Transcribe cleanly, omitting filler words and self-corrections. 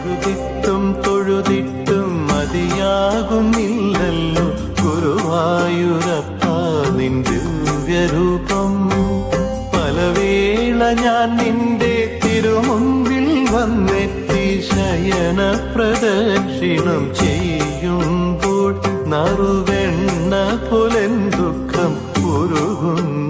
തൊഴുതിട്ടും തൊഴുതിട്ടും മതിയാകുന്നില്ലല്ലോ ഗുരുവായൂരപ്പ നിൻ ദിവ്യരൂപം. പലവേള ഞാൻ നിന്റെ തിരുമുൻപിൽ വന്നെത്തി ശയന പ്രദക്ഷിണം ചെയ്യുമ്പോൾ നറുവെണ്ണ പോലെൻ ദുഃഖം ഉരുകുന്നു.